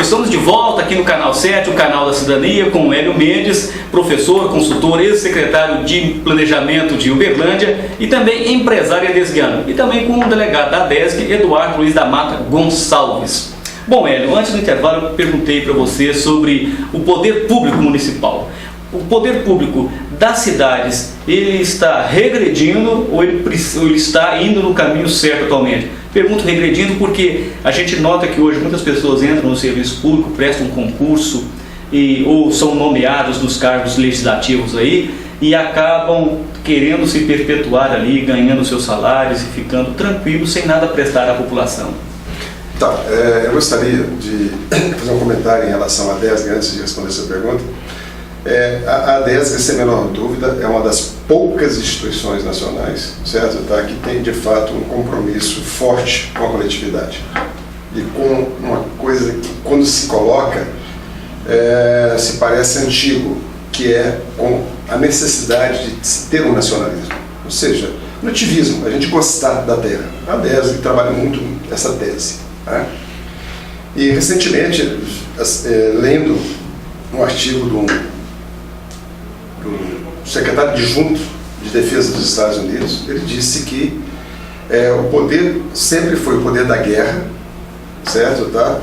Estamos de volta aqui no Canal 7, o Canal da Cidadania, com o Hélio Mendes, professor, consultor, ex-secretário de Planejamento de Uberlândia e também empresário adesguiano. E também com o delegado da ADESG, Eduardo Luiz da Mata Gonçalves. Bom, Hélio, antes do intervalo eu perguntei para você sobre o poder público municipal. O poder público das cidades, ele está regredindo ou ele está indo no caminho certo atualmente? Pergunto regredindo porque a gente nota que hoje muitas pessoas entram no serviço público, prestam um concurso ou são nomeados nos cargos legislativos aí e acabam querendo se perpetuar ali, ganhando seus salários e ficando tranquilos sem nada prestar à população. Tá, eu gostaria de fazer um comentário em relação à ADESG antes de responder essa pergunta. A ADESG, sem a menor dúvida, é uma das poucas instituições nacionais, certo? Tá? Que tem de fato um compromisso forte com a coletividade e com uma coisa que quando se coloca se parece antigo, que é com a necessidade de se ter um nacionalismo, ou seja, nativismo, a gente gostar da terra. A ADESG trabalha muito essa tese. Tá? E recentemente, lendo um artigo do secretário adjunto de Defesa dos Estados Unidos, ele disse que o poder sempre foi o poder da guerra, certo? Tá?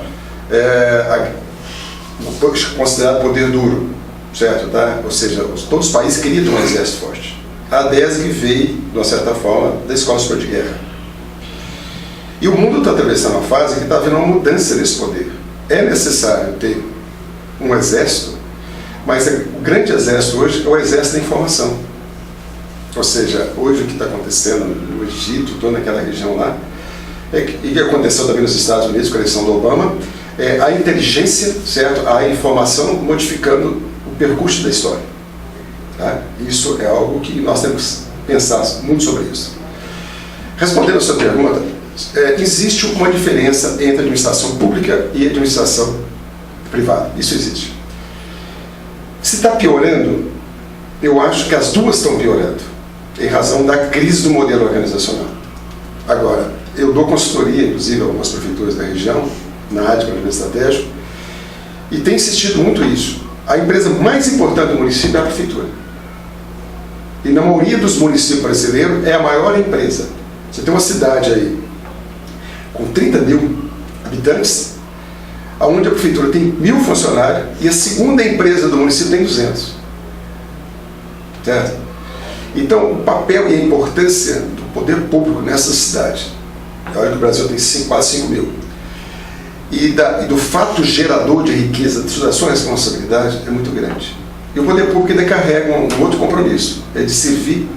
Considerado poder duro, certo? Tá? Ou seja, todos os países queriam ter um exército forte. A ADESG veio, de uma certa forma, da Escola Superior de Guerra. E o mundo está atravessando uma fase que está havendo uma mudança desse poder. É necessário ter um exército, mas o grande exército hoje é o exército da informação. Ou seja, hoje o que está acontecendo no Egito, toda aquela região lá, e que aconteceu também nos Estados Unidos com a eleição do Obama, é a inteligência, certo? A informação modificando o percurso da história. Tá? Isso é algo que nós temos que pensar muito sobre isso. Respondendo a sua pergunta, existe uma diferença entre administração pública e administração privada. Isso existe. Se está piorando, eu acho que as duas estão piorando, em razão da crise do modelo organizacional. Agora, eu dou consultoria, inclusive, a algumas prefeituras da região, na área de planejamento estratégico, e tenho insistido muito isso. A empresa mais importante do município é a prefeitura. E na maioria dos municípios brasileiros é a maior empresa. Você tem uma cidade aí com 30 mil habitantes, onde a prefeitura tem 1.000 funcionários e a segunda empresa do município tem 200. Certo? Então, o papel e a importância do poder público nessa cidade, olha que o Brasil tem quase 5 mil, e do fato gerador de riqueza, da sua responsabilidade, é muito grande. E o poder público ainda carrega um outro compromisso, é de servir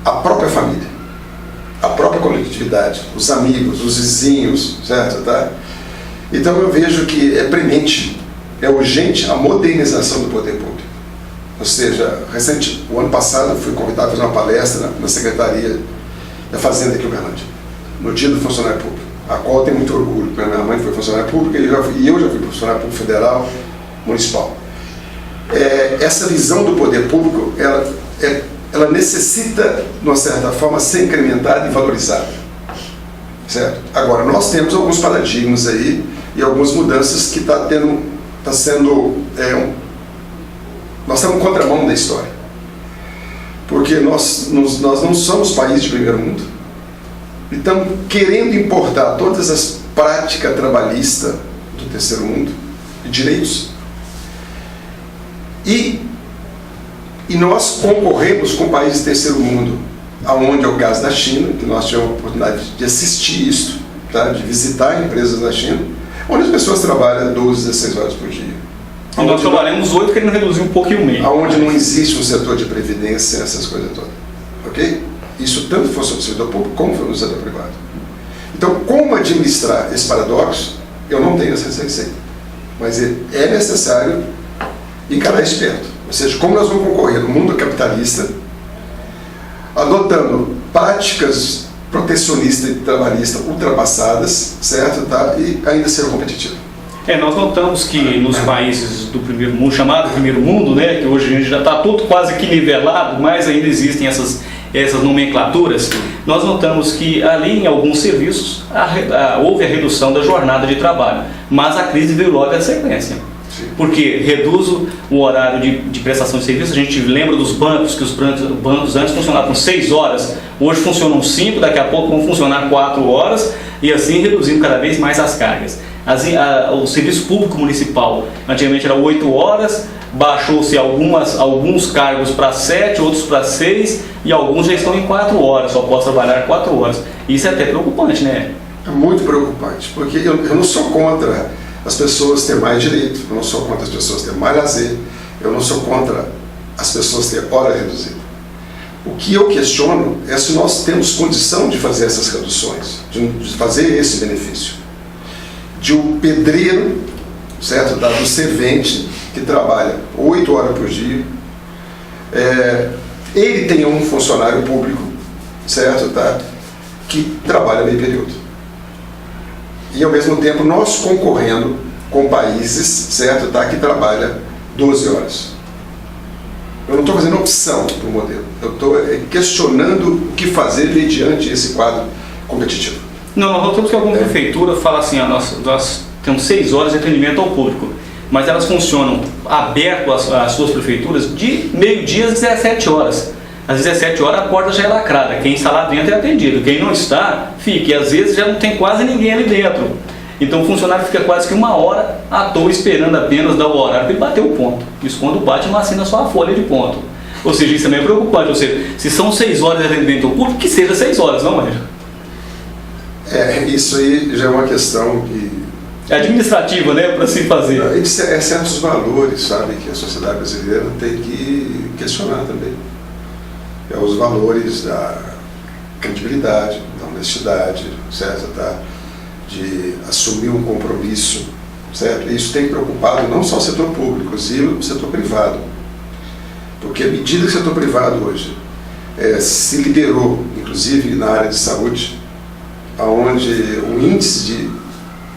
a própria família, a própria coletividade, os amigos, os vizinhos, certo? Tá? Então eu vejo que é premente, é urgente a modernização do poder público. Ou seja, o ano passado eu fui convidado a fazer uma palestra na Secretaria da Fazenda aqui em Uberlândia, no Dia do Funcionário Público, a qual eu tenho muito orgulho, porque minha mãe foi funcionária pública e eu já fui funcionário público federal, municipal. Essa visão do poder público, ela necessita, de uma certa forma, ser incrementada e valorizada. Certo? Agora, nós temos alguns paradigmas aí e algumas mudanças que nós estamos em contramão da história. Porque nós não somos país de primeiro mundo e estamos querendo importar todas as práticas trabalhistas do terceiro mundo, de direitos, e nós concorremos com países do terceiro mundo, aonde é o caso da China, que nós tivemos a oportunidade de assistir isso, tá? De visitar empresas da China, onde as pessoas trabalham 12, 16 horas por dia. E nós trabalhamos 8, querendo reduzir um pouquinho meio. Onde não existe um setor de previdência, essas coisas todas. Ok? Isso tanto fosse no setor público como no setor privado. Então, como administrar esse paradoxo, eu não tenho essa receita. Mas é necessário encarar esperto. Ou seja, como nós vamos concorrer no mundo capitalista, adotando práticas protecionistas e trabalhistas ultrapassadas, certo? Tá? E ainda ser competitivo. Nós notamos que nos países do primeiro mundo, chamado primeiro mundo, né, que hoje a gente já está tudo quase que nivelado, mas ainda existem essas essas nomenclaturas, nós notamos que ali em alguns serviços houve a redução da jornada de trabalho, mas a crise veio logo à sequência. Porque reduz o horário de prestação de serviço. A gente lembra dos bancos, que os bancos antes funcionavam com 6 horas, hoje funcionam 5, daqui a pouco vão funcionar 4 horas, e assim reduzindo cada vez mais as cargas. O serviço público municipal antigamente era 8 horas, baixou-se alguns cargos para 7, outros para 6, e alguns já estão em 4 horas, só posso trabalhar 4 horas. Isso é até preocupante, né? É muito preocupante, porque eu não sou contra as pessoas terem mais direito, eu não sou contra as pessoas terem mais lazer, eu não sou contra as pessoas terem hora reduzida. O que eu questiono é se nós temos condição de fazer essas reduções, de fazer esse benefício. De um pedreiro, certo? Do servente, que trabalha 8 horas por dia, ele tem um funcionário público, certo? Que trabalha meio período. E ao mesmo tempo nós concorrendo com países, certo? Que trabalha 12 horas. Eu não estou fazendo opção para o modelo, eu estou questionando o que fazer mediante esse quadro competitivo. Não, nós temos que alguma prefeitura fala assim, nós temos 6 horas de atendimento ao público, mas elas funcionam aberto às suas prefeituras de meio-dia às 17 horas. Às 17 horas a porta já é lacrada, quem está lá dentro é atendido, quem não está, fica, e às vezes já não tem quase ninguém ali dentro. Então o funcionário fica quase que 1 hora à toa esperando apenas dar o horário para ele bater o ponto. Isso quando bate não assina só a folha de ponto. Ou seja, isso também é preocupante, ou seja, se são 6 horas de atendimento ao público, que seja 6 horas, não é? Isso aí já é uma questão que... administrativa, né, para se fazer. É certos valores, sabe, que a sociedade brasileira tem que questionar também. É os valores da credibilidade, da honestidade, certo? De assumir um compromisso, certo? Isso tem preocupado não só o setor público, mas o setor privado. Porque à medida que o setor privado hoje se liderou, inclusive na área de saúde, onde o índice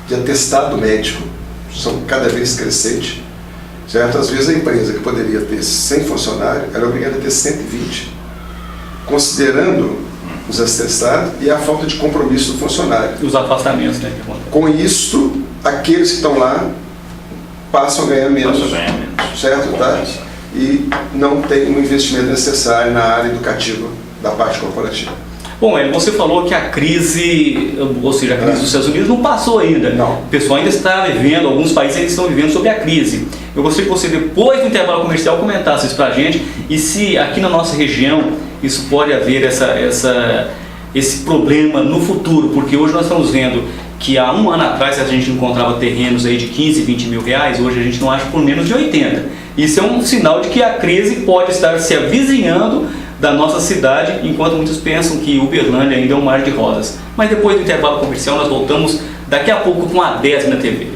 de atestado médico são cada vez crescente, certo? Às vezes a empresa que poderia ter 100 funcionários, era obrigada a ter 120, considerando os atestados e a falta de compromisso do funcionário. Os afastamentos, né? Com isto, aqueles que estão lá passam a ganhar menos, certo? E não tem um investimento necessário na área educativa da parte corporativa. Bom, você falou que a crise, ou seja, a crise dos Estados Unidos não passou ainda. Não. O pessoal ainda está vivendo, alguns países ainda estão vivendo sobre a crise. Eu gostaria que você, depois do intervalo comercial, comentasse isso para a gente e se aqui na nossa região isso pode haver esse problema no futuro, porque hoje nós estamos vendo que há 1 ano atrás a gente encontrava terrenos aí de 15, 20 mil reais, hoje a gente não acha por menos de 80. Isso é um sinal de que a crise pode estar se avizinhando da nossa cidade, enquanto muitos pensam que Uberlândia ainda é um mar de rosas. Mas depois do intervalo comercial nós voltamos daqui a pouco com a 10 na TV.